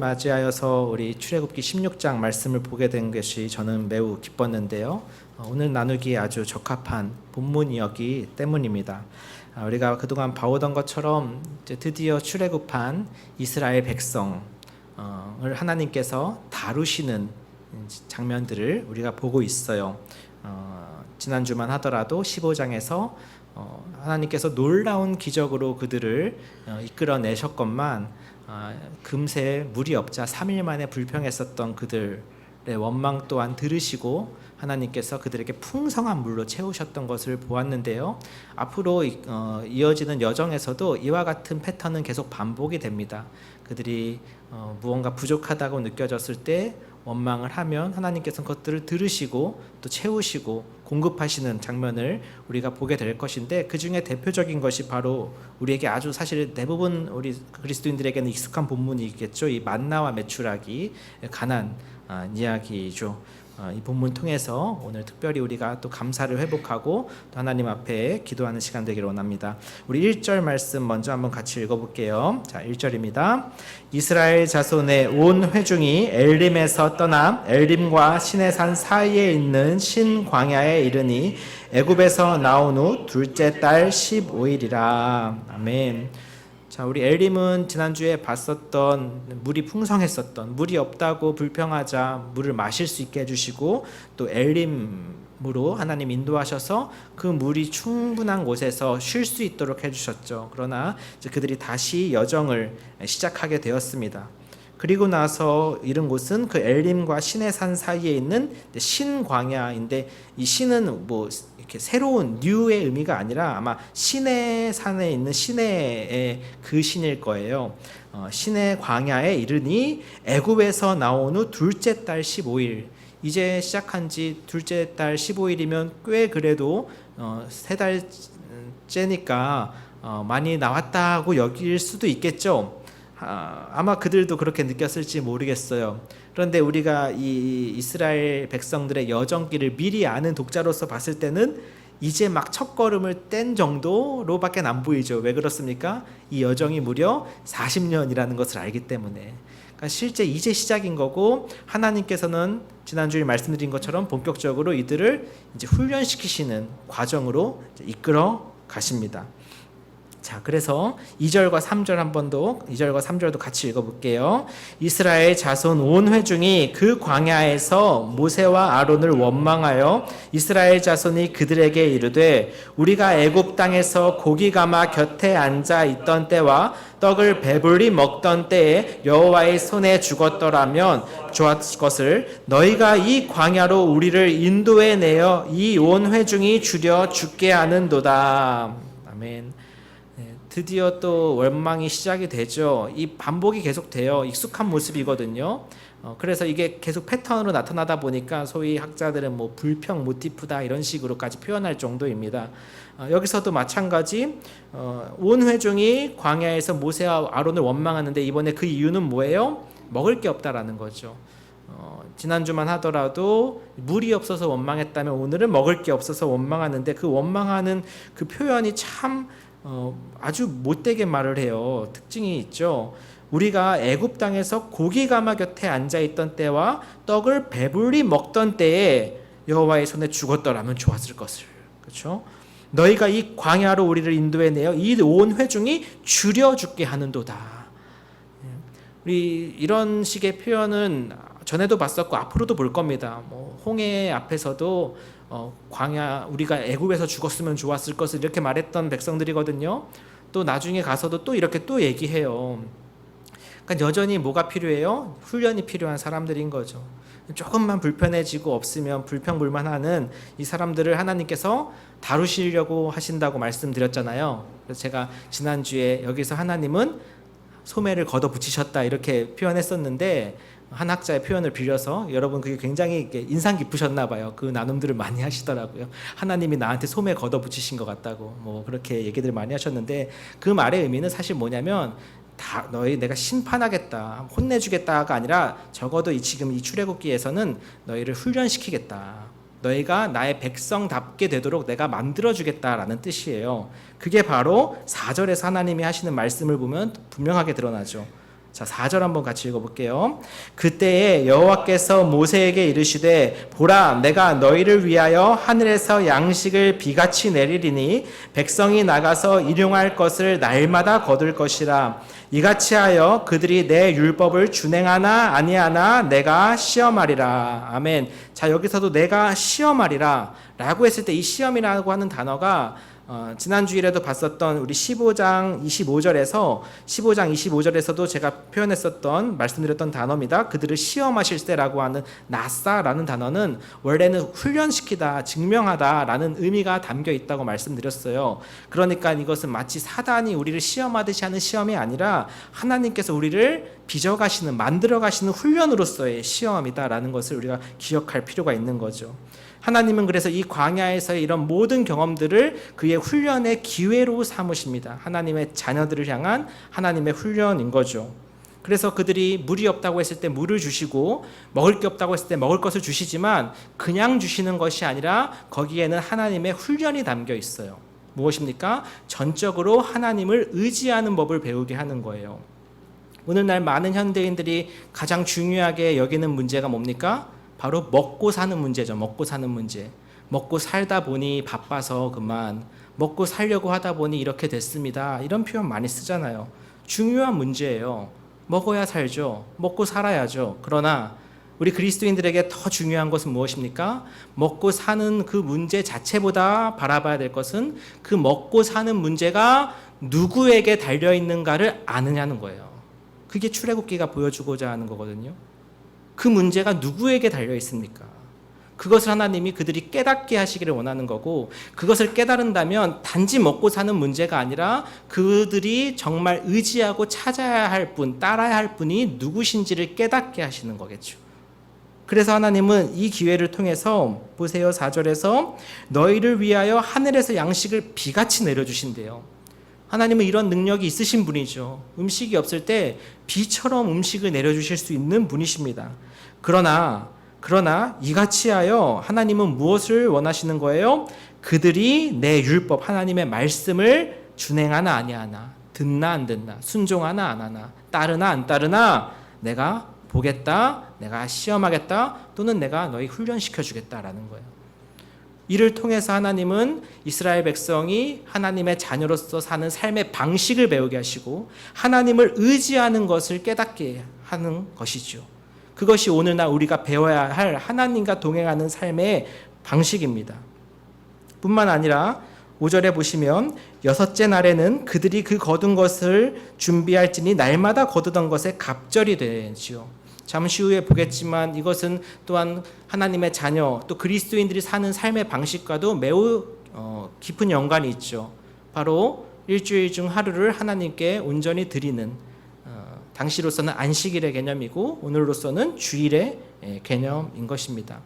맞이하여서 우리 출애굽기 16장 말씀을 보게 된 것이 저는 매우 기뻤는데요. 오늘 나누기에 아주 적합한 본문이었기 때문입니다. 우리가 그동안 봐오던 것처럼 이제 드디어 출애굽한 이스라엘 백성을 하나님께서 다루시는 장면들을 우리가 보고 있어요. 지난주만 하더라도 15장에서 하나님께서 놀라운 기적으로 그들을 이끌어내셨건만 금세 물이 없자 3일 만에 불평했었던 그들의 원망 또한 들으시고 하나님께서 그들에게 풍성한 물로 채우셨던 것을 보았는데요. 앞으로 이어지는 여정에서도 이와 같은 패턴은 계속 반복이 됩니다. 그들이 무언가 부족하다고 느껴졌을 때 원망을 하면 하나님께서는 그것들을 들으시고 또 채우시고 공급하시는 장면을 우리가 보게 될 것인데, 그 중에 대표적인 것이 바로 우리에게 아주 사실 대부분 우리 그리스도인들에게는 익숙한 본문이겠죠. 이 만나와 메추라기 가난 이야기죠. 이 본문 통해서 오늘 특별히 우리가 또 감사를 회복하고 또 하나님 앞에 기도하는 시간 되기를 원합니다. 우리 1절 말씀 먼저 한번 같이 읽어볼게요. 자, 1절입니다. 이스라엘 자손의 온 회중이 엘림에서 떠나 엘림과 시내산 사이에 있는 신광야에 이르니 애굽에서 나온 후 둘째 달 15일이라. 아멘. 자, 우리 엘림은 지난주에 봤었던 물이 풍성했었던, 물이 없다고 불평하자 물을 마실 수 있게 해주시고 또 엘림으로 하나님 인도하셔서 그 물이 충분한 곳에서 쉴 수 있도록 해주셨죠. 그러나 이제 그들이 다시 여정을 시작하게 되었습니다. 그리고 나서 이른 곳은 그 엘림과 시내산 사이에 있는 신광야인데, 이 신은 뭐 이렇게 새로운 뉴의 의미가 아니라 아마 시내산에 있는 시내의 그 신일 거예요. 시내 광야에 이르니 애굽에서 나온 후 둘째 달 15일. 이제 시작한 지 둘째 달 15일이면 꽤 그래도 세 달째니까 많이 나왔다고 여길 수도 있겠죠. 아마 그들도 그렇게 느꼈을지 모르겠어요. 그런데 우리가 이 이스라엘 백성들의 여정길을 미리 아는 독자로서 봤을 때는 이제 막 첫걸음을 뗀 정도로밖에 안 보이죠. 왜 그렇습니까? 이 여정이 무려 40년이라는 것을 알기 때문에. 그러니까 실제 이제 시작인 거고, 하나님께서는 지난주에 말씀드린 것처럼 본격적으로 이들을 이제 훈련시키시는 과정으로 이끌어 가십니다. 자, 그래서 2절과 3절 한 번 더, 2절과 3절도 같이 읽어볼게요. 이스라엘 자손 온 회중이 그 광야에서 모세와 아론을 원망하여 이스라엘 자손이 그들에게 이르되, 우리가 애굽 땅에서 고기 가마 곁에 앉아 있던 때와 떡을 배불리 먹던 때에 여호와의 손에 죽었더라면 좋았을 것을, 너희가 이 광야로 우리를 인도해 내어 이 온 회중이 줄여 죽게 하는도다. 아멘. 드디어 또 원망이 시작이 되죠. 이 반복이 계속돼요. 익숙한 모습이거든요. 그래서 이게 계속 패턴으로 나타나다 보니까 소위 학자들은 뭐 불평 모티프다 이런 식으로까지 표현할 정도입니다. 여기서도 마찬가지, 온 회중이 광야에서 모세와 아론을 원망하는데 이번에 그 이유는 뭐예요? 먹을 게 없다라는 거죠. 지난주만 하더라도 물이 없어서 원망했다면 오늘은 먹을 게 없어서 원망하는데, 그 원망하는 그 표현이 참 아주 못되게 말을 해요. 특징이 있죠. 우리가 애굽 땅에서 고기 가마 곁에 앉아 있던 때와 떡을 배불리 먹던 때에 여호와의 손에 죽었더라면 좋았을 것을. 그렇죠? 너희가 이 광야로 우리를 인도해 내어 이 온 회중이 줄여 죽게 하는도다. 우리 이런 식의 표현은 전에도 봤었고 앞으로도 볼 겁니다. 홍해 앞에서도 광야, 우리가 애굽에서 죽었으면 좋았을 것을 이렇게 말했던 백성들이거든요. 또 나중에 가서도 또 이렇게 또 얘기해요. 그러니까 여전히 뭐가 필요해요? 훈련이 필요한 사람들인 거죠. 조금만 불편해지고 없으면 불평불만하는 이 사람들을 하나님께서 다루시려고 하신다고 말씀드렸잖아요. 그래서 제가 지난주에 여기서 하나님은 소매를 걷어붙이셨다 이렇게 표현했었는데, 한 학자의 표현을 빌려서 여러분 그게 굉장히 인상 깊으셨나 봐요. 그 나눔들을 많이 하시더라고요. 하나님이 나한테 소매 걷어붙이신 것 같다고 뭐 그렇게 얘기들 많이 하셨는데, 그 말의 의미는 사실 뭐냐면, 다 너희 내가 심판하겠다, 혼내주겠다가 아니라 적어도 지금 이 출애굽기에서는 너희를 훈련시키겠다, 너희가 나의 백성답게 되도록 내가 만들어주겠다라는 뜻이에요. 그게 바로 4절에서 하나님이 하시는 말씀을 보면 분명하게 드러나죠. 자, 4절 한번 같이 읽어볼게요. 그때에 여호와께서 모세에게 이르시되 보라 내가 너희를 위하여 하늘에서 양식을 비같이 내리리니 백성이 나가서 일용할 것을 날마다 거둘 것이라. 이같이 하여 그들이 내 율법을 준행하나 아니하나 내가 시험하리라. 아멘. 자, 여기서도 내가 시험하리라 라고 했을 때 이 시험이라고 하는 단어가 지난 주일에도 봤었던 우리 15장 25절에서도 제가 표현했었던 말씀드렸던 단어입니다. 그들을 시험하실 때라고 하는 나사라는 단어는 원래는 훈련시키다, 증명하다라는 의미가 담겨 있다고 말씀드렸어요. 그러니까 이것은 마치 사단이 우리를 시험하듯이 하는 시험이 아니라 하나님께서 우리를 빚어가시는, 만들어가시는 훈련으로서의 시험이다라는 것을 우리가 기억할 필요가 있는 거죠. 하나님은 그래서 이 광야에서의 이런 모든 경험들을 그의 훈련의 기회로 삼으십니다. 하나님의 자녀들을 향한 하나님의 훈련인 거죠. 그래서 그들이 물이 없다고 했을 때 물을 주시고 먹을 게 없다고 했을 때 먹을 것을 주시지만 그냥 주시는 것이 아니라 거기에는 하나님의 훈련이 담겨 있어요. 무엇입니까? 전적으로 하나님을 의지하는 법을 배우게 하는 거예요. 오늘날 많은 현대인들이 가장 중요하게 여기는 문제가 뭡니까? 바로 먹고 사는 문제죠. 먹고 사는 문제. 먹고 살다 보니 바빠서 그만, 먹고 살려고 하다 보니 이렇게 됐습니다. 이런 표현 많이 쓰잖아요. 중요한 문제예요. 먹어야 살죠. 먹고 살아야죠. 그러나 우리 그리스도인들에게 더 중요한 것은 무엇입니까? 먹고 사는 그 문제 자체보다 바라봐야 될 것은 그 먹고 사는 문제가 누구에게 달려있는가를 아느냐는 거예요. 그게 출애굽기가 보여주고자 하는 거거든요. 그 문제가 누구에게 달려 있습니까? 그것을 하나님이 그들이 깨닫게 하시기를 원하는 거고, 그것을 깨달은다면 단지 먹고 사는 문제가 아니라 그들이 정말 의지하고 찾아야 할 분, 따라야 할 분이 누구신지를 깨닫게 하시는 거겠죠. 그래서 하나님은 이 기회를 통해서 보세요. 4절에서 너희를 위하여 하늘에서 양식을 비같이 내려주신대요. 하나님은 이런 능력이 있으신 분이죠. 음식이 없을 때 비처럼 음식을 내려주실 수 있는 분이십니다. 그러나 이같이 하여 하나님은 무엇을 원하시는 거예요? 그들이 내 율법, 하나님의 말씀을 준행하나 아니하나, 듣나 안 듣나, 순종하나 안 하나, 따르나 안 따르나 내가 보겠다, 내가 시험하겠다, 또는 내가 너희 훈련시켜주겠다라는 거예요. 이를 통해서 하나님은 이스라엘 백성이 하나님의 자녀로서 사는 삶의 방식을 배우게 하시고 하나님을 의지하는 것을 깨닫게 하는 것이죠. 그것이 오늘날 우리가 배워야 할 하나님과 동행하는 삶의 방식입니다. 뿐만 아니라 5절에 보시면 여섯째 날에는 그들이 그 거둔 것을 준비할지니 날마다 거두던 것에 갑절이 되지요. 잠시 후에 보겠지만 이것은 또한 하나님의 자녀, 또 그리스도인들이 사는 삶의 방식과도 매우 깊은 연관이 있죠. 바로 일주일 중 하루를 하나님께 온전히 드리는, 당시로서는 안식일의 개념이고 오늘로서는 주일의 개념인 것입니다.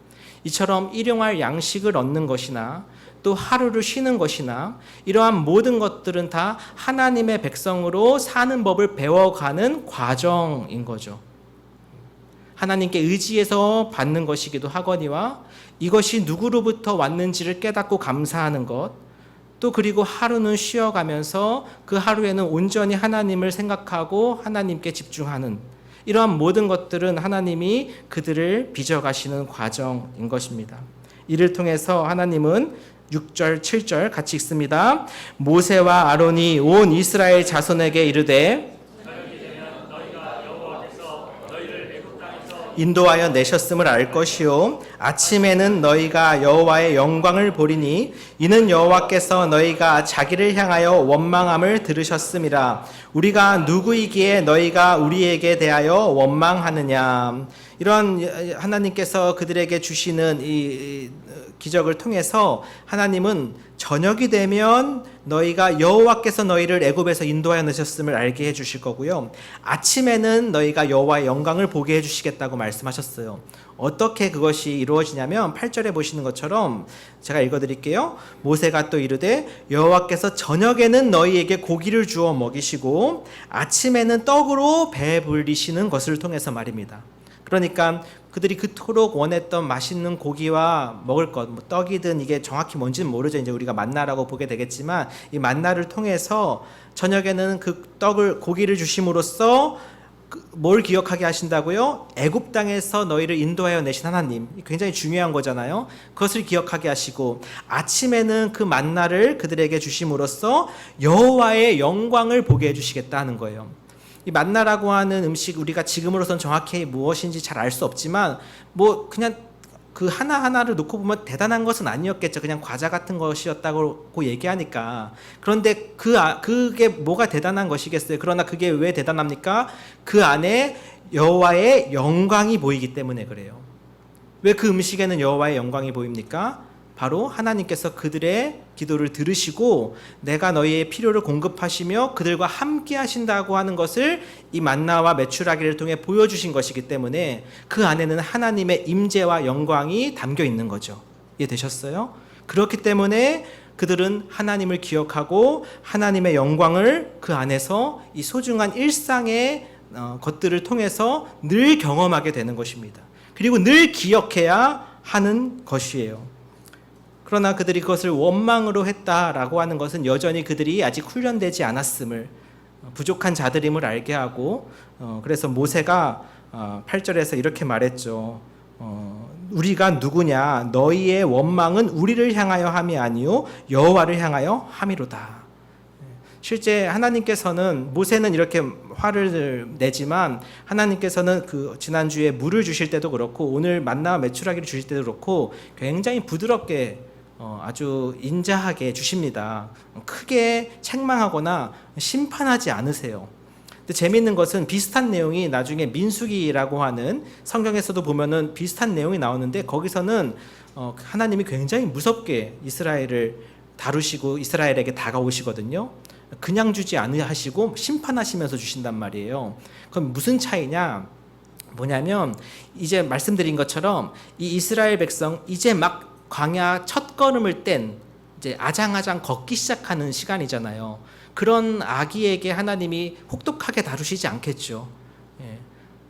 이처럼 일용할 양식을 얻는 것이나 또 하루를 쉬는 것이나 이러한 모든 것들은 다 하나님의 백성으로 사는 법을 배워가는 과정인 거죠. 하나님께 의지해서 받는 것이기도 하거니와 이것이 누구로부터 왔는지를 깨닫고 감사하는 것, 또 그리고 하루는 쉬어가면서 그 하루에는 온전히 하나님을 생각하고 하나님께 집중하는, 이러한 모든 것들은 하나님이 그들을 빚어가시는 과정인 것입니다. 이를 통해서 하나님은 6절, 7절 같이 읽습니다. 모세와 아론이 온 이스라엘 자손에게 이르되 인도하여 내셨음을 알 것이요 아침에는 너희가 여호와의 영광을 보리니 이는 여호와께서 너희가 자기를 향하여 원망함을 들으셨음이라. 우리가 누구이기에 너희가 우리에게 대하여 원망하느냐. 이런 하나님께서 그들에게 주시는 이 기적을 통해서 하나님은 저녁이 되면 너희가 여호와께서 너희를 애굽에서 인도하여 내셨음을 알게 해주실 거고요. 아침에는 너희가 여호와의 영광을 보게 해주시겠다고 말씀하셨어요. 어떻게 그것이 이루어지냐면 8절에 보시는 것처럼 제가 읽어드릴게요. 모세가 또 이르되 여호와께서 저녁에는 너희에게 고기를 주어 먹이시고 아침에는 떡으로 배불리시는 것을 통해서 말입니다. 그러니까 그들이 그토록 원했던 맛있는 고기와 먹을 것, 뭐 떡이든 이게 정확히 뭔지는 모르죠. 이제 우리가 만나라고 보게 되겠지만 이 만나를 통해서 저녁에는 그 떡을, 고기를 주심으로써 뭘 기억하게 하신다고요? 애굽 땅에서 너희를 인도하여 내신 하나님. 굉장히 중요한 거잖아요. 그것을 기억하게 하시고 아침에는 그 만나를 그들에게 주심으로써 여호와의 영광을 보게 해주시겠다 하는 거예요. 이 만나라고 하는 음식 우리가 지금으로선 정확히 무엇인지 잘 알 수 없지만 뭐 그냥 그 하나하나를 놓고 보면 대단한 것은 아니었겠죠. 그냥 과자 같은 것이었다고 얘기하니까. 그런데 그게 뭐가 대단한 것이겠어요. 그러나 그게 왜 대단합니까? 그 안에 여호와의 영광이 보이기 때문에 그래요. 왜 그 음식에는 여호와의 영광이 보입니까? 바로 하나님께서 그들의 기도를 들으시고 내가 너희의 필요를 공급하시며 그들과 함께 하신다고 하는 것을 이 만나와 메추라기를 통해 보여주신 것이기 때문에 그 안에는 하나님의 임재와 영광이 담겨 있는 거죠. 이해되셨어요? 그렇기 때문에 그들은 하나님을 기억하고 하나님의 영광을 그 안에서 이 소중한 일상의 것들을 통해서 늘 경험하게 되는 것입니다. 그리고 늘 기억해야 하는 것이에요. 그러나 그들이 그것을 원망으로 했다라고 하는 것은 여전히 그들이 아직 훈련되지 않았음을, 부족한 자들임을 알게 하고, 그래서 모세가 8절에서 이렇게 말했죠. 우리가 누구냐? 너희의 원망은 우리를 향하여 함이 아니요 여호와를 향하여 함이로다. 실제 하나님께서는, 모세는 이렇게 화를 내지만 하나님께서는 그 지난주에 물을 주실 때도 그렇고 오늘 만나와 메추라기를 주실 때도 그렇고 굉장히 부드럽게 아주 인자하게 주십니다. 크게 책망하거나 심판하지 않으세요. 근데 재미있는 것은 비슷한 내용이 나중에 민수기라고 하는 성경에서도 보면은 비슷한 내용이 나오는데 거기서는 하나님이 굉장히 무섭게 이스라엘을 다루시고 이스라엘에게 다가오시거든요. 그냥 주지 않으시고 심판하시면서 주신단 말이에요. 그럼 무슨 차이냐? 뭐냐면 이제 말씀드린 것처럼 이 이스라엘 백성 이제 막 광야 첫 걸음을 뗀 이제 아장아장 걷기 시작하는 시간이잖아요. 그런 아기에게 하나님이 혹독하게 다루시지 않겠죠.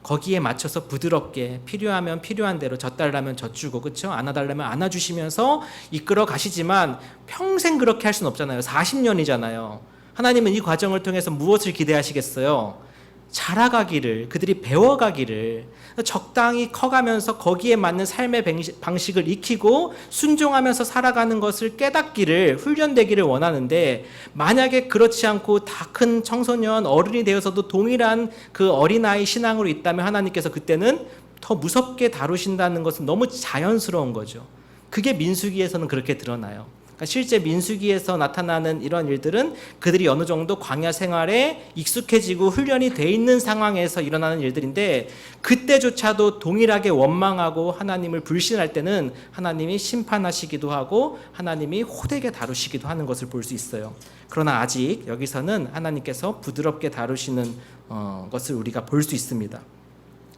거기에 맞춰서 부드럽게 필요하면 필요한 대로 젖달라면 젖주고 그렇죠? 안아달라면 안아주시면서 이끌어 가시지만 평생 그렇게 할 수는 없잖아요. 40년이잖아요. 하나님은 이 과정을 통해서 무엇을 기대하시겠어요? 자라가기를, 그들이 배워가기를, 적당히 커가면서 거기에 맞는 삶의 방식을 익히고 순종하면서 살아가는 것을 깨닫기를, 훈련되기를 원하는데 만약에 그렇지 않고 다 큰 청소년, 어른이 되어서도 동일한 그 어린아이 신앙으로 있다면 하나님께서 그때는 더 무섭게 다루신다는 것은 너무 자연스러운 거죠. 그게 민수기에서는 그렇게 드러나요. 실제 민수기에서 나타나는 이런 일들은 그들이 어느 정도 광야 생활에 익숙해지고 훈련이 돼 있는 상황에서 일어나는 일들인데 그때조차도 동일하게 원망하고 하나님을 불신할 때는 하나님이 심판하시기도 하고 하나님이 호되게 다루시기도 하는 것을 볼 수 있어요. 그러나 아직 여기서는 하나님께서 부드럽게 다루시는 것을 우리가 볼 수 있습니다.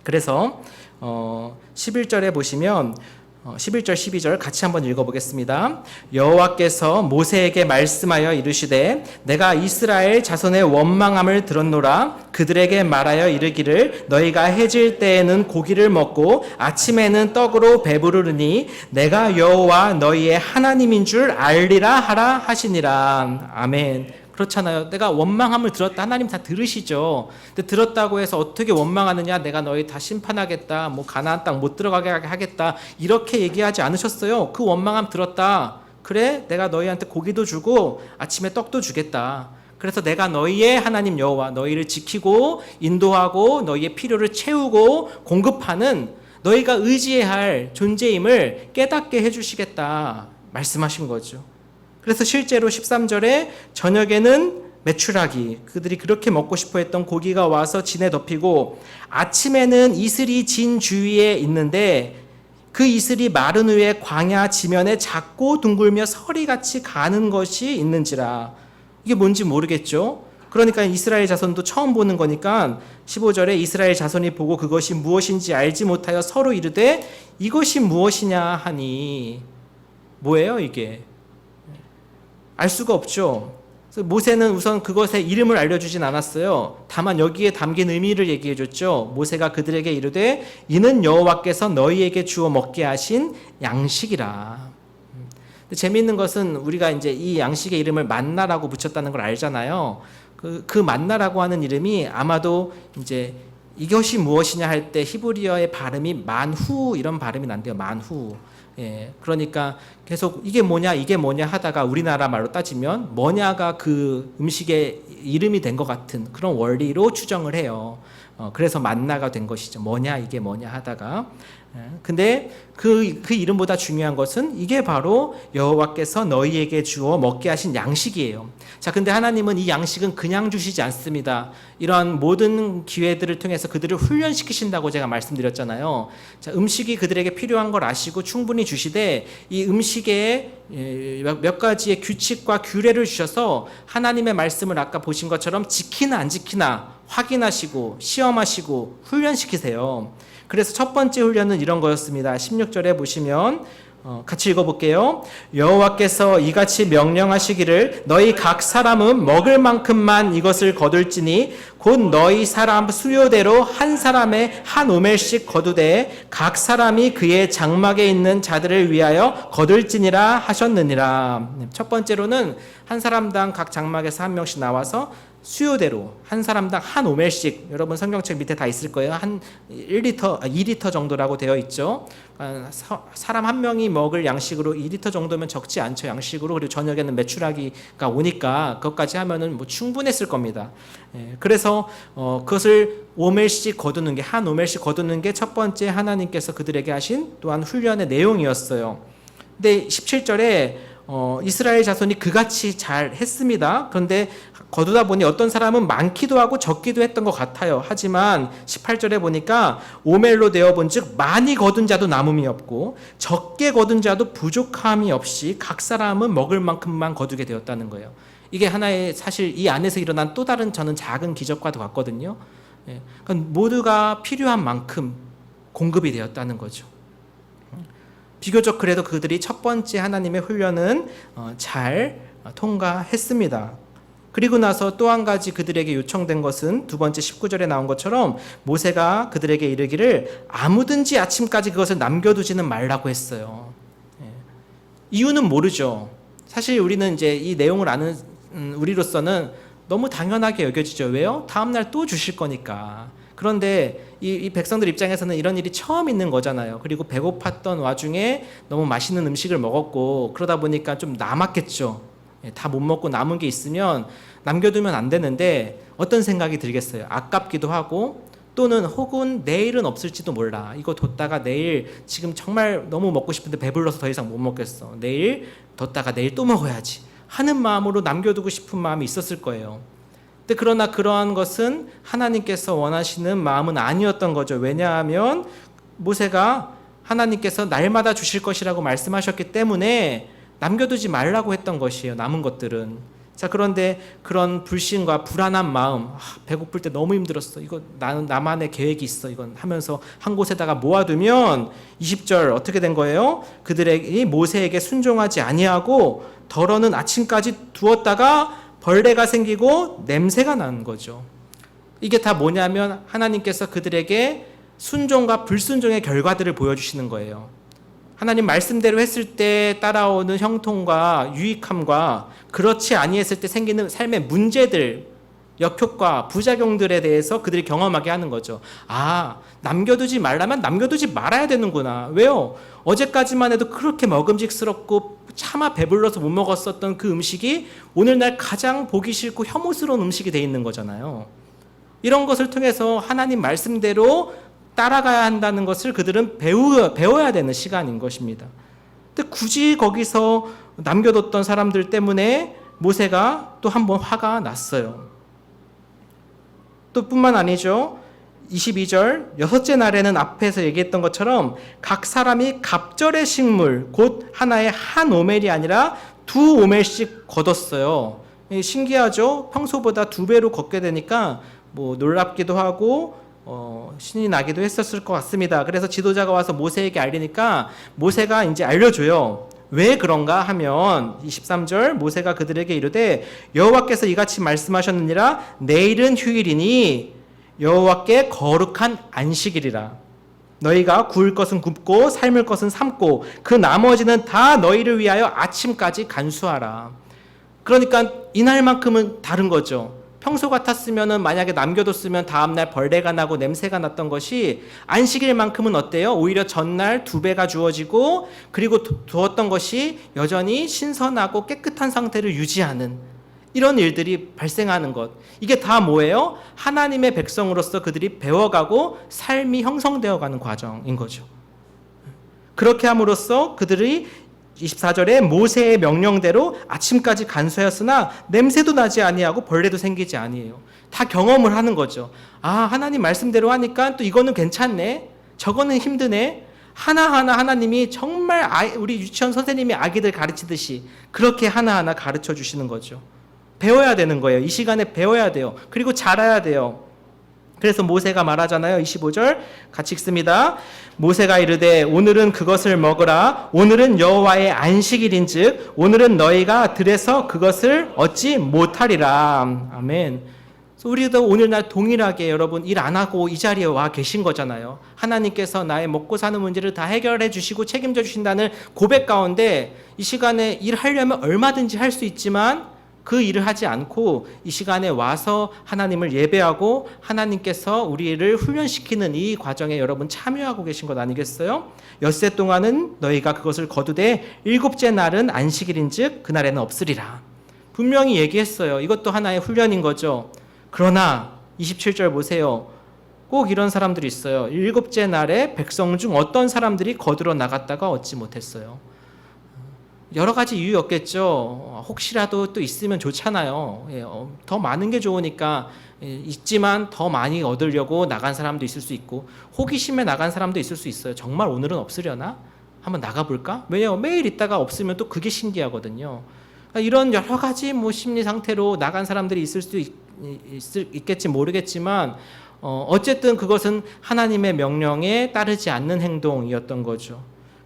그래서 11절에 보시면 11절 12절 같이 한번 읽어보겠습니다. 여호와께서 모세에게 말씀하여 이르시되 내가 이스라엘 자손의 원망함을 들었노라. 그들에게 말하여 이르기를 너희가 해질 때에는 고기를 먹고 아침에는 떡으로 배부르니 내가 여호와 너희의 하나님인 줄 알리라 하라 하시니라. 아멘. 그렇잖아요. 내가 원망함을 들었다. 하나님 다 들으시죠. 근데 들었다고 해서 어떻게 원망하느냐? 내가 너희 다 심판하겠다. 뭐 가나안 땅 못 들어가게 하겠다. 이렇게 얘기하지 않으셨어요. 그 원망함 들었다. 그래? 내가 너희한테 고기도 주고 아침에 떡도 주겠다. 그래서 내가 너희의 하나님 여호와 너희를 지키고 인도하고 너희의 필요를 채우고 공급하는 너희가 의지해야 할 존재임을 깨닫게 해주시겠다 말씀하신 거죠. 그래서 실제로 13절에 저녁에는 메추라기, 그들이 그렇게 먹고 싶어 했던 고기가 와서 진에 덮이고 아침에는 이슬이 진 주위에 있는데 그 이슬이 마른 후에 광야 지면에 작고 둥글며 서리같이 가는 것이 있는지라. 이게 뭔지 모르겠죠. 그러니까 이스라엘 자손도 처음 보는 거니까 15절에 이스라엘 자손이 보고 그것이 무엇인지 알지 못하여 서로 이르되 이것이 무엇이냐 하니. 뭐예요 이게? 알 수가 없죠. 그래서 모세는 우선 그것에 이름을 알려주진 않았어요. 다만 여기에 담긴 의미를 얘기해 줬죠. 모세가 그들에게 이르되 이는 여호와께서 너희에게 주어 먹게 하신 양식이라. 근데 재미있는 것은 우리가 이제 이 양식의 이름을 만나라고 붙였다는 걸 알잖아요. 그 만나라고 하는 이름이 아마도 이제 이것이 무엇이냐 할 때 히브리어의 발음이 만후 이런 발음이 난대요. 만후. 그러니까 계속 이게 뭐냐 하다가 우리나라 말로 따지면 뭐냐가 그 음식의 이름이 된 것 같은 그런 원리로 추정을 해요. 그래서 만나가 된 것이죠. 이게 뭐냐 하다가. 근데 그 이름보다 중요한 것은 이게 바로 여호와께서 너희에게 주어 먹게 하신 양식이에요. 자, 근데 하나님은 이 양식은 그냥 주시지 않습니다. 이러한 모든 기회들을 통해서 그들을 훈련시키신다고 제가 말씀드렸잖아요. 자, 음식이 그들에게 필요한 걸 아시고 충분히 주시되 이 음식에 몇 가지의 규칙과 규례를 주셔서 하나님의 말씀을 아까 보신 것처럼 지키나 안 지키나 확인하시고 시험하시고 훈련시키세요. 그래서 첫 번째 훈련은 이런 거였습니다. 16절에 보시면 같이 읽어볼게요. 여호와께서 이같이 명령하시기를 너희 각 사람은 먹을 만큼만 이것을 거둘지니 곧 너희 사람 수요대로 한 사람의 한 오멜씩 거두되 각 사람이 그의 장막에 있는 자들을 위하여 거둘지니라 하셨느니라. 첫 번째로는 한 사람당 각 장막에서 한 명씩 나와서 수요대로 한 사람당 한 오멜씩, 여러분 성경책 밑에 다 있을 거예요. 한 2리터 정도라고 되어 있죠. 사람 한 명이 먹을 양식으로 2리터 정도면 적지 않죠. 양식으로. 그리고 저녁에는 메추라기가 오니까 그것까지 하면은 뭐 충분했을 겁니다. 그래서 그것을 오멜씩 거두는 게, 한 오멜씩 거두는 게 첫 번째 하나님께서 그들에게 하신 또한 훈련의 내용이었어요. 근데 17절에 이스라엘 자손이 그같이 잘 했습니다. 그런데 거두다 보니 어떤 사람은 많기도 하고 적기도 했던 것 같아요. 하지만 18절에 보니까 오멜로 되어본 즉 많이 거둔 자도 남음이 없고 적게 거둔 자도 부족함이 없이 각 사람은 먹을 만큼만 거두게 되었다는 거예요. 이게 하나의 사실 이 안에서 일어난 또 다른 저는 작은 기적과도 같거든요. 그러니까 모두가 필요한 만큼 공급이 되었다는 거죠. 비교적 그래도 그들이 첫 번째 하나님의 훈련은 잘 통과했습니다. 그리고 나서 또 한 가지 그들에게 요청된 것은 두 번째 19절에 나온 것처럼 모세가 그들에게 이르기를 아무든지 아침까지 그것을 남겨두지는 말라고 했어요. 이유는 모르죠. 사실 우리는 이제 이 내용을 아는 우리로서는 너무 당연하게 여겨지죠. 왜요? 다음날 또 주실 거니까. 그런데 이 백성들 입장에서는 이런 일이 처음 있는 거잖아요. 그리고 배고팠던 와중에 너무 맛있는 음식을 먹었고 그러다 보니까 좀 남았겠죠. 다 못 먹고 남은 게 있으면 남겨두면 안 되는데 어떤 생각이 들겠어요. 아깝기도 하고 또는 혹은 내일은 없을지도 몰라. 이거 뒀다가 내일 지금 정말 너무 먹고 싶은데 배불러서 더 이상 못 먹겠어. 내일 뒀다가 내일 또 먹어야지 하는 마음으로 남겨두고 싶은 마음이 있었을 거예요. 근데 그러나 그러한 것은 하나님께서 원하시는 마음은 아니었던 거죠. 왜냐하면 모세가 하나님께서 날마다 주실 것이라고 말씀하셨기 때문에 남겨두지 말라고 했던 것이에요. 남은 것들은. 자, 그런데 그런 불신과 불안한 마음, 배고플 때 너무 힘들었어. 이거 나만의 계획이 있어. 이건 하면서 한 곳에다가 모아두면 20절 어떻게 된 거예요? 그들에게 모세에게 순종하지 아니하고 덜어는 아침까지 두었다가 벌레가 생기고 냄새가 나는 거죠. 이게 다 뭐냐면 하나님께서 그들에게 순종과 불순종의 결과들을 보여주시는 거예요. 하나님 말씀대로 했을 때 따라오는 형통과 유익함과 그렇지 아니했을 때 생기는 삶의 문제들, 역효과, 부작용들에 대해서 그들이 경험하게 하는 거죠. 아, 남겨두지 말라면 남겨두지 말아야 되는구나. 왜요? 어제까지만 해도 그렇게 먹음직스럽고 차마 배불러서 못 먹었었던 그 음식이 오늘날 가장 보기 싫고 혐오스러운 음식이 돼 있는 거잖아요. 이런 것을 통해서 하나님 말씀대로 따라가야 한다는 것을 그들은 배워야 되는 시간인 것입니다. 근데 굳이 거기서 남겨뒀던 사람들 때문에 모세가 또 한 번 화가 났어요. 또 뿐만 아니죠. 22절 여섯째 날에는 앞에서 얘기했던 것처럼 각 사람이 갑절의 식물 곧 하나의 한 오멜이 아니라 두 오멜씩 거뒀어요. 신기하죠? 평소보다 2배로 걷게 되니까 뭐 놀랍기도 하고 신이 나기도 했었을 것 같습니다. 그래서 지도자가 와서 모세에게 알리니까 모세가 이제 알려줘요. 왜 그런가 하면 23절 모세가 그들에게 이르되 여호와께서 이같이 말씀하셨느니라 내일은 휴일이니 여호와께 거룩한 안식일이라. 너희가 구울 것은 굽고 삶을 것은 삶고 그 나머지는 다 너희를 위하여 아침까지 간수하라. 그러니까 이날만큼은 다른 거죠. 평소 같았으면은 만약에 남겨뒀으면 다음날 벌레가 나고 냄새가 났던 것이 안식일만큼은 어때요? 오히려 전날 2배가 주어지고 그리고 두었던 것이 여전히 신선하고 깨끗한 상태를 유지하는 이런 일들이 발생하는 것. 이게 다 뭐예요? 하나님의 백성으로서 그들이 배워가고 삶이 형성되어가는 과정인 거죠. 그렇게 함으로써 그들이 24절에 모세의 명령대로 아침까지 간수하였으나 냄새도 나지 아니하고 벌레도 생기지 아니해요. 다 경험을 하는 거죠. 아, 하나님 말씀대로 하니까 또 이거는 괜찮네. 저거는 힘드네. 하나하나 하나님이 정말 우리 유치원 선생님이 아기들 가르치듯이 그렇게 하나하나 가르쳐 주시는 거죠. 배워야 되는 거예요. 이 시간에 배워야 돼요. 그리고 잘해야 돼요. 그래서 모세가 말하잖아요. 25절 같이 읽습니다. 모세가 이르되 오늘은 그것을 먹으라. 오늘은 여호와의 안식일인즉 오늘은 너희가 들에서 그것을 얻지 못하리라. 아멘. 우리도 오늘날 동일하게 여러분 일 안 하고 이 자리에 와 계신 거잖아요. 하나님께서 나의 먹고 사는 문제를 다 해결해 주시고 책임져 주신다는 고백 가운데 이 시간에 일하려면 얼마든지 할 수 있지만 그 일을 하지 않고 이 시간에 와서 하나님을 예배하고 하나님께서 우리를 훈련시키는 이 과정에 여러분 참여하고 계신 것 아니겠어요? 엿새 동안은 너희가 그것을 거두되 7째 날은 안식일인즉 그날에는 없으리라. 분명히 얘기했어요. 이것도 하나의 훈련인 거죠. 그러나 27절 보세요. 꼭 이런 사람들이 있어요. 7째 날에 백성 중 어떤 사람들이 거두러 나갔다가 얻지 못했어요. 여러 가지 이유였겠죠. 혹시라도 또 있으면 좋잖아요. 더 많은 게 좋으니까 있지만 더 많이 얻으려고 나간 사람도 있을 수 있고 호기심에 나간 사람도 있을 수 있어요. 정말 오늘은 없으려나? 한번 나가볼까? 왜냐하면 매일 있다가 없으면 또 그게 신기하거든요. 이런 여러 가지 심리 상태로 나간 사람들이 있을 수 있겠지 모르겠지만 어쨌든 그것은 하나님의 명령에 따르지 않는 행동이었던 거죠.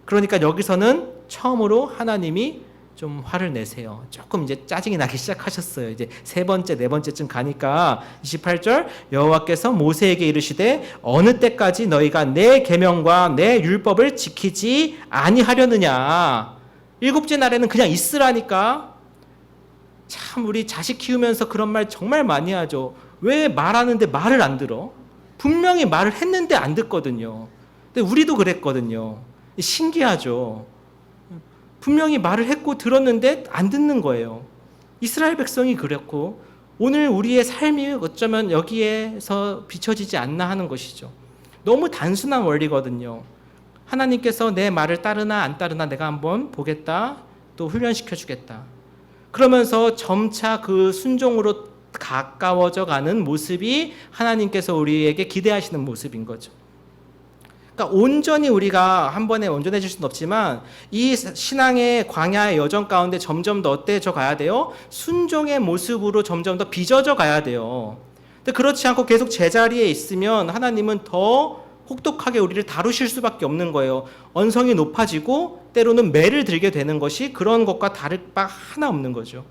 그러니까 여기서는 처음으로 하나님이 좀 화를 내세요. 조금 이제 짜증이 나기 시작하셨어요. 이제 3번째, 4번째쯤 가니까 28절 여호와께서 모세에게 이르시되 어느 때까지 너희가 내 계명과 내 율법을 지키지 아니하려느냐. 7째 날에는 그냥 있으라니까. 참 우리 자식 키우면서 그런 말 정말 많이 하죠. 왜 말하는데 말을 안 들어? 분명히 말을 했는데 안 듣거든요. 근데 우리도 그랬거든요. 신기하죠. 분명히 말을 했고 들었는데 안 듣는 거예요. 이스라엘 백성이 그랬고 오늘 우리의 삶이 어쩌면 여기에서 비춰지지 않나 하는 것이죠. 너무 단순한 원리거든요. 하나님께서 내 말을 따르나 안 따르나 내가 한번 보겠다. 또 훈련시켜 주겠다. 그러면서 점차 그 순종으로 가까워져 가는 모습이 하나님께서 우리에게 기대하시는 모습인 거죠. 그러니까 온전히 우리가 한 번에 온전해질 수는 없지만 이 신앙의 광야의 여정 가운데 점점 더 어때져 가야 돼요? 순종의 모습으로 점점 더 빚어져 가야 돼요. 근데 그렇지 않고 계속 제자리에 있으면 하나님은 더 혹독하게 우리를 다루실 수밖에 없는 거예요. 언성이 높아지고 때로는 매를 들게 되는 것이 그런 것과 다를 바 하나 없는 거죠.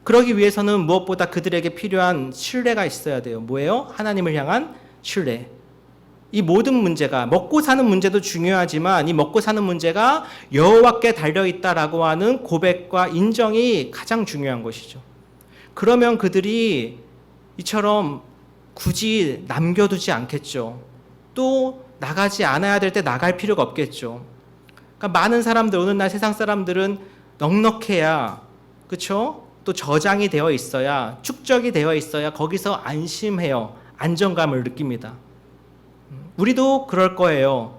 그러기 위해서는 무엇보다 그들에게 필요한 신뢰가 있어야 돼요. 뭐예요? 하나님을 향한 신뢰. 이 모든 문제가 먹고 사는 문제도 중요하지만 이 먹고 사는 문제가 여호와께 달려있다라고 하는 고백과 인정이 가장 중요한 것이죠. 그러면 그들이 이처럼 굳이 남겨두지 않겠죠. 또 나가지 않아야 될 때 나갈 필요가 없겠죠. 그러니까 많은 사람들, 오늘날 세상 사람들은 넉넉해야, 그렇죠? 또 저장이 되어 있어야, 축적이 되어 있어야 거기서 안심해요. 안정감을 느낍니다. 우리도 그럴 거예요.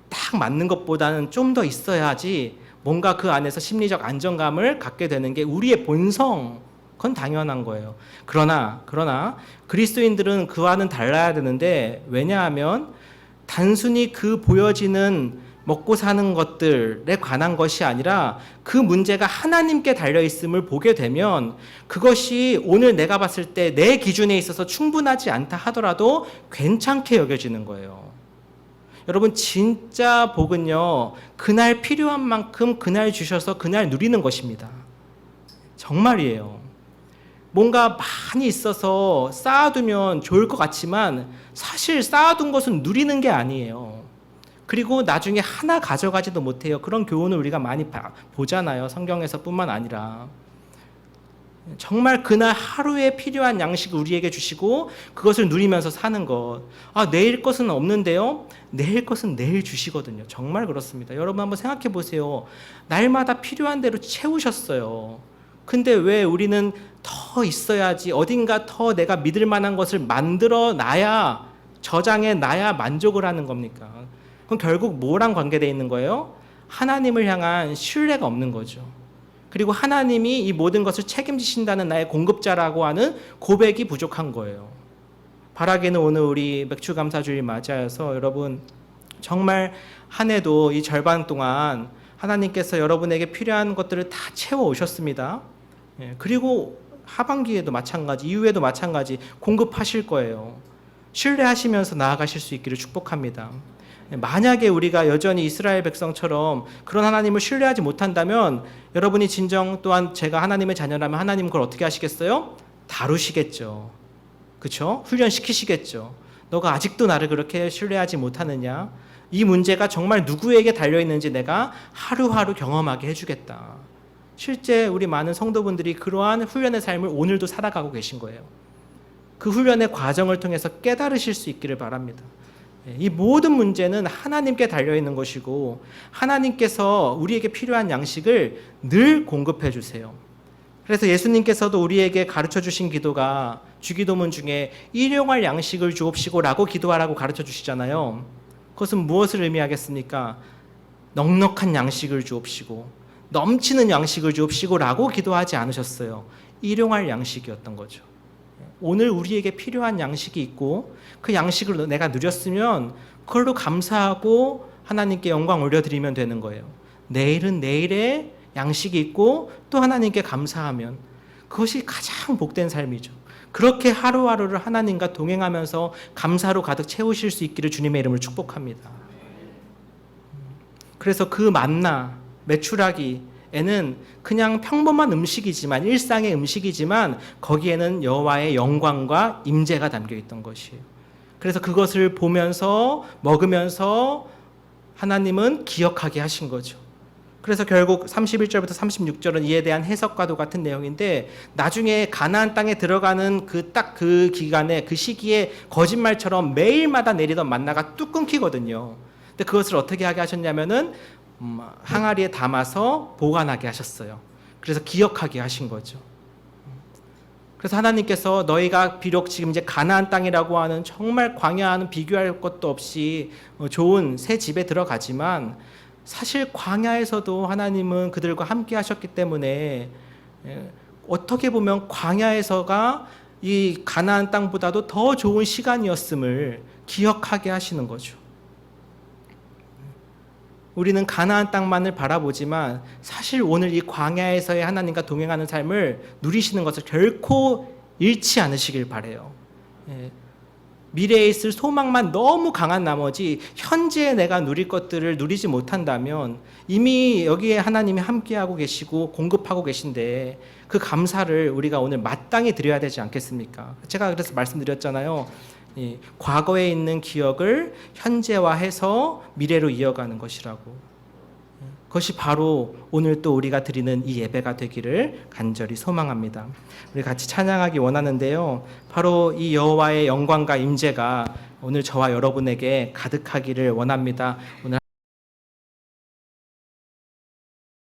딱 맞는 것보다는 좀 더 있어야지 뭔가 그 안에서 심리적 안정감을 갖게 되는 게 우리의 본성, 그건 당연한 거예요. 그러나 그리스도인들은 그와는 달라야 되는데, 왜냐하면 단순히 그 보여지는 먹고 사는 것들에 관한 것이 아니라 그 문제가 하나님께 달려있음을 보게 되면 그것이 오늘 내가 봤을 때 내 기준에 있어서 충분하지 않다 하더라도 괜찮게 여겨지는 거예요. 여러분, 진짜 복은요, 그날 필요한 만큼 그날 주셔서 그날 누리는 것입니다. 정말이에요. 뭔가 많이 있어서 쌓아두면 좋을 것 같지만 사실 쌓아둔 것은 누리는 게 아니에요. 그리고 나중에 하나 가져가지도 못해요. 그런 교훈을 우리가 많이 보잖아요. 성경에서 뿐만 아니라. 정말 그날 하루에 필요한 양식을 우리에게 주시고 그것을 누리면서 사는 것. 내일 것은 없는데요. 내일 것은 내일 주시거든요. 정말 그렇습니다. 여러분 한번 생각해 보세요. 날마다 필요한 대로 채우셨어요. 근데 왜 우리는 더 있어야지, 어딘가 더 내가 믿을 만한 것을 만들어 놔야, 저장해 놔야 만족을 하는 겁니까? 그럼 결국 뭐랑 관계되어 있는 거예요? 하나님을 향한 신뢰가 없는 거죠. 그리고 하나님이 이 모든 것을 책임지신다는 나의 공급자라고 하는 고백이 부족한 거예요. 바라기는 오늘 우리 맥주감사주일 맞이하여서 여러분 정말 한 해도 이 절반 동안 하나님께서 여러분에게 필요한 것들을 다 채워 오셨습니다. 그리고 하반기에도 마찬가지, 이후에도 마찬가지 공급하실 거예요. 신뢰하시면서 나아가실 수 있기를 축복합니다. 만약에 우리가 여전히 이스라엘 백성처럼 그런 하나님을 신뢰하지 못한다면 여러분이 진정 또한 제가 하나님의 자녀라면 하나님 그걸 어떻게 하시겠어요? 다루시겠죠. 그렇죠? 훈련시키시겠죠. 너가 아직도 나를 그렇게 신뢰하지 못하느냐? 이 문제가 정말 누구에게 달려있는지 내가 하루하루 경험하게 해주겠다. 실제 우리 많은 성도분들이 그러한 훈련의 삶을 오늘도 살아가고 계신 거예요. 그 훈련의 과정을 통해서 깨달으실 수 있기를 바랍니다. 이 모든 문제는 하나님께 달려있는 것이고 하나님께서 우리에게 필요한 양식을 늘 공급해 주세요. 그래서 예수님께서도 우리에게 가르쳐 주신 기도가 주기도문 중에 일용할 양식을 주옵시고 라고 기도하라고 가르쳐 주시잖아요. 그것은 무엇을 의미하겠습니까? 넉넉한 양식을 주옵시고 넘치는 양식을 주옵시고 라고 기도하지 않으셨어요. 일용할 양식이었던 거죠. 오늘 우리에게 필요한 양식이 있고 그 양식을 내가 누렸으면 그걸로 감사하고 하나님께 영광 올려드리면 되는 거예요. 내일은 내일의 양식이 있고 또 하나님께 감사하면 그것이 가장 복된 삶이죠. 그렇게 하루하루를 하나님과 동행하면서 감사로 가득 채우실 수 있기를 주님의 이름으로 축복합니다. 그래서 그 만나, 메추라기에는 그냥 평범한 음식이지만, 일상의 음식이지만 거기에는 여호와의 영광과 임재가 담겨 있던 것이에요. 그래서 그것을 보면서 먹으면서 하나님은 기억하게 하신 거죠. 그래서 결국 31절부터 36절은 이에 대한 해석과도 같은 내용인데 나중에 가나안 땅에 들어가는 그 기간에, 그 시기에 거짓말처럼 매일마다 내리던 만나가 뚝 끊기거든요. 근데 그것을 어떻게 하게 하셨냐면은 항아리에 담아서 보관하게 하셨어요. 그래서 기억하게 하신 거죠. 그래서 하나님께서 너희가 비록 지금 이제 가나안 땅이라고 하는 정말 광야와는 비교할 것도 없이 좋은 새 집에 들어가지만 사실 광야에서도 하나님은 그들과 함께 하셨기 때문에 어떻게 보면 광야에서가 이 가나안 땅보다도 더 좋은 시간이었음을 기억하게 하시는 거죠. 우리는 가나안 땅만을 바라보지만 사실 오늘 이 광야에서의 하나님과 동행하는 삶을 누리시는 것을 결코 잃지 않으시길 바라요. 미래에 있을 소망만 너무 강한 나머지 현재에 내가 누릴 것들을 누리지 못한다면 이미 여기에 하나님이 함께하고 계시고 공급하고 계신데 그 감사를 우리가 오늘 마땅히 드려야 되지 않겠습니까? 제가 그래서 말씀드렸잖아요. 과거에 있는 기억을 현재화해서 미래로 이어가는 것이라고. 그것이 바로 오늘 또 우리가 드리는 이 예배가 되기를 간절히 소망합니다. 우리 같이 찬양하기 원하는데요. 바로 이 여호와의 영광과 임재가 오늘 저와 여러분에게 가득하기를 원합니다. 오늘